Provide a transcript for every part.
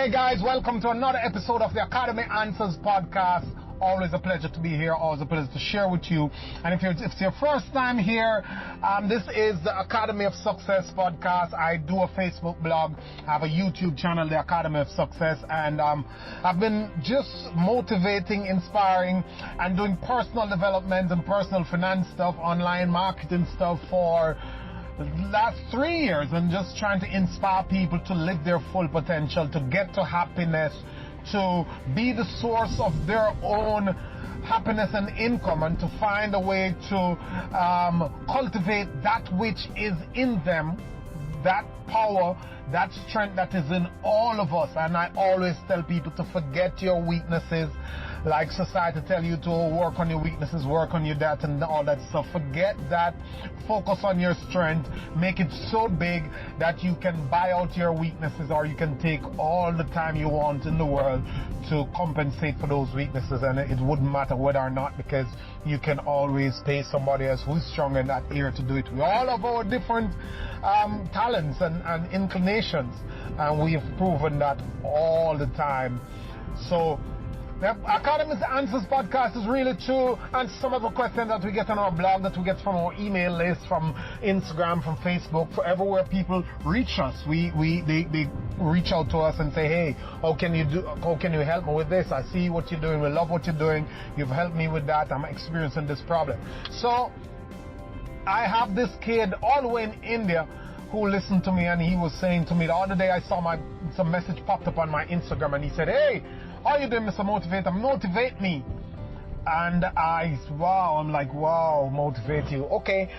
Hey guys, welcome to another episode of the Academy Answers podcast. Always a pleasure to be here, always a pleasure to share with you. And if it's your first time here, this is the Academy of Success podcast. I do a Facebook blog, I have a YouTube channel, the Academy of Success, and I've been just motivating, inspiring, and doing personal development and personal finance stuff, online marketing stuff for the last 3 years, and just trying to inspire people to live their full potential, to get to happiness, to be the source of their own happiness and income, and to find a way to cultivate that which is in them, that power, that strength that is in all of us. And I always tell people to forget your weaknesses, like society tell you to work on your weaknesses, work on your that and all that stuff. Forget that. Focus on your strength. Make it so big that you can buy out your weaknesses, or you can take all the time you want in the world to compensate for those weaknesses, and it wouldn't matter whether or not, because you can always pay somebody else who's strong in that area to do it. We all have our different talents and inclinations, and we have proven that all the time. So the Academy Answers podcast is really to answer some of the questions that we get on our blog, that we get from our email list, from Instagram, from Facebook, for everywhere people reach us. They reach out to us and say, hey, how can you help me with this? I see what you're doing. We love what you're doing. You've helped me with that. I'm experiencing this problem. So I have this kid all the way in India who listened to me, and he was saying to me the other day, I saw some message popped up on my Instagram, and he said, hey, how you doing, Mr. Motivator? Motivate me. And I'm like, wow, motivate you. Okay.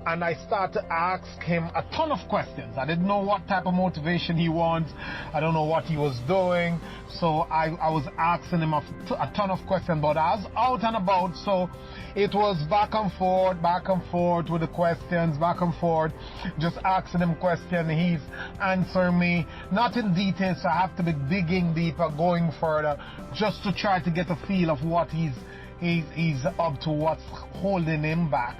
And I start to ask him a ton of questions. I didn't know what type of motivation he wants. I don't know what he was doing. So I was asking him a ton of questions, but I was out and about. So it was back and forth with the questions, back and forth, just asking him questions. He's answering me, not in detail, so I have to be digging deeper, going further, just to try to get a feel of what he's up to, what's holding him back.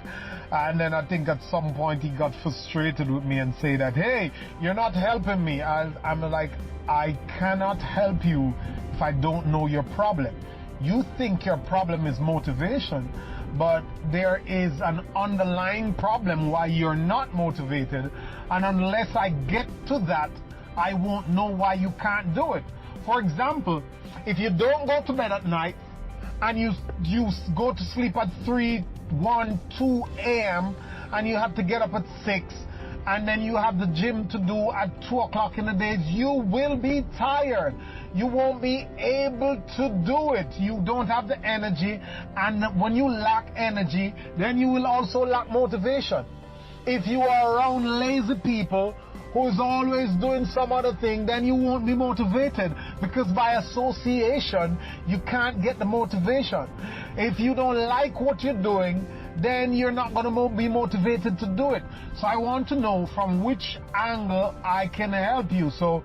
And then I think at some point he got frustrated with me and said that, hey, you're not helping me. I'm like, I cannot help you if I don't know your problem. You think your problem is motivation, but there is an underlying problem why you're not motivated. And unless I get to that, I won't know why you can't do it. For example, if you don't go to bed at night, and you go to sleep at 3, 1, 2 a.m. and you have to get up at 6, and then you have the gym to do at 2 o'clock in the day, you will be tired. You won't be able to do it. You don't have the energy, and when you lack energy, then you will also lack motivation. If you are around lazy people who is always doing some other thing, then you won't be motivated, because by association, you can't get the motivation. If you don't like what you're doing, then you're not going to be motivated to do it. So I want to know from which angle I can help you. So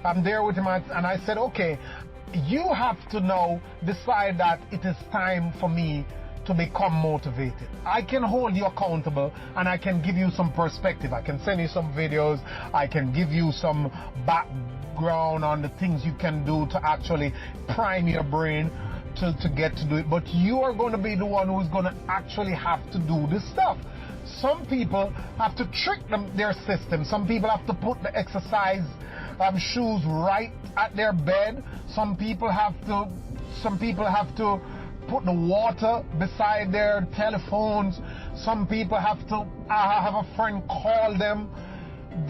I'm there with him, and I said, okay, you have to now decide that it is time for me to become motivated. I can hold you accountable, and I can give you some perspective. I can send you some videos. I can give you some background on the things you can do to actually prime your brain to get to do it. But you are going to be the one who's going to actually have to do this stuff. Some people have to trick their system. Some people have to put the exercise shoes right at their bed. Some people have to put the water beside their telephones. Some people have to have a friend call them.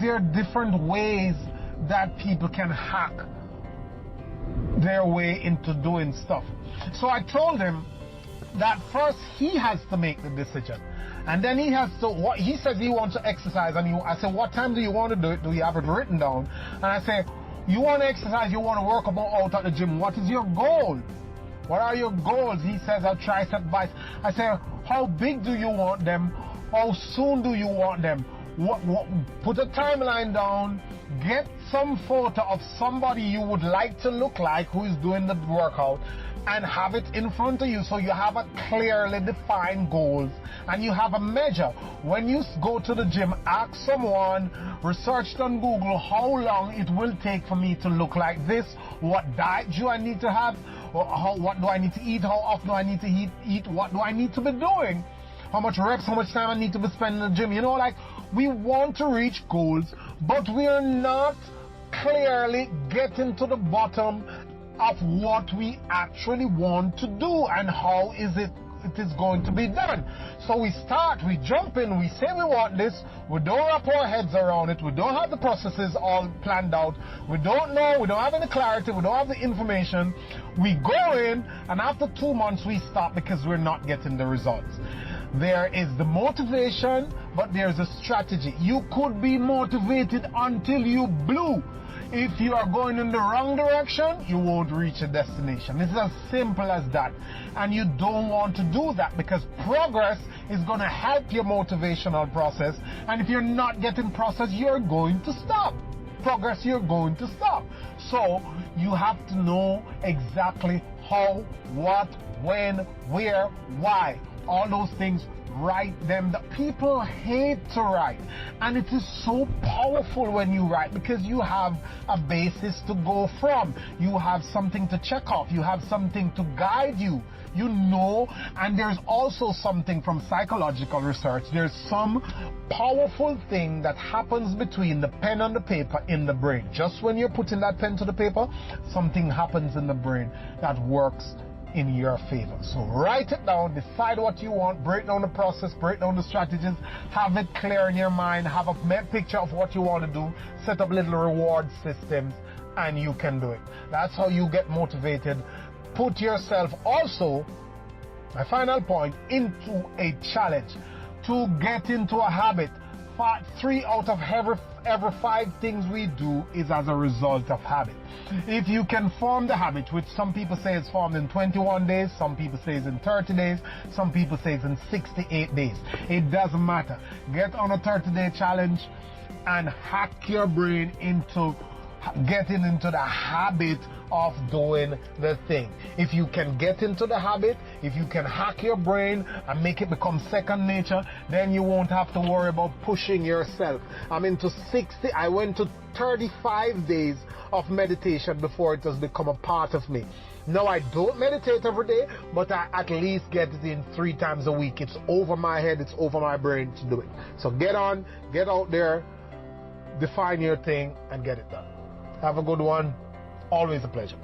There are different ways that people can hack their way into doing stuff. So I told him that first he has to make the decision, and then he says he wants to exercise, and I said, what time do you want to do it? Do you have it written down? And I say, you want to exercise, you want to work out at the gym. What is your goal? What are your goals? He says, a tricep biceps. I say, how big do you want them? How soon do you want them? Put a timeline down. Get some photo of somebody you would like to look like who is doing the workout. and have it in front of you so you have a clearly defined goals and you have a measure. When you go to the gym, ask someone, research on Google how long it will take for me to look like this, what diet do I need to have, what do I need to eat, how often do I need to eat, what do I need to be doing, how much reps, how much time I need to be spending in the gym. You know, like, we want to reach goals, but we're not clearly getting to the bottom of what we actually want to do and how it is going to be done. So we jump in, we say we want this, we don't wrap our heads around it, we don't have the processes all planned out, we don't know, we don't have any clarity, we don't have the information. We go in, and after 2 months we stop because we're not getting the results. There is the motivation, but there's a strategy. You could be motivated until you blew. If you are going in the wrong direction, you won't reach a destination. It's as simple as that. And you don't want to do that because progress is going to help your motivational process. And if you're not getting process, you're going to stop. Progress, you're going to stop. So you have to know exactly how, what, when, where, why. All those things, write them. The people hate to write, and it is so powerful when you write because you have a basis to go from. You have something to check off. You have something to guide you. You know, and there's also something from psychological research. There's some powerful thing that happens between the pen and the paper in the brain. Just when you're putting that pen to the paper, something happens in the brain that works in your favor. So write it down, decide what you want, break down the process, break down the strategies, have it clear in your mind, have a picture of what you want to do, set up little reward systems, and you can do it. That's how you get motivated. Put yourself also, my final point, into a challenge to get into a habit. 3 out of every 5 things we do is as a result of habit. If you can form the habit, which some people say is formed in 21 days, some people say it's in 30 days, some people say it's in 68 days. It doesn't matter. Get on a 30-day challenge and hack your brain into getting into the habit of doing the thing. If you can get into the habit, if you can hack your brain and make it become second nature, then you won't have to worry about pushing yourself. I went to 35 days of meditation before it has become a part of me. Now I don't meditate every day, but I at least get it in 3 times a week. It's over my head, it's over my brain to do it. So get on, get out there, define your thing, and get it done. Have a good one. Always a pleasure.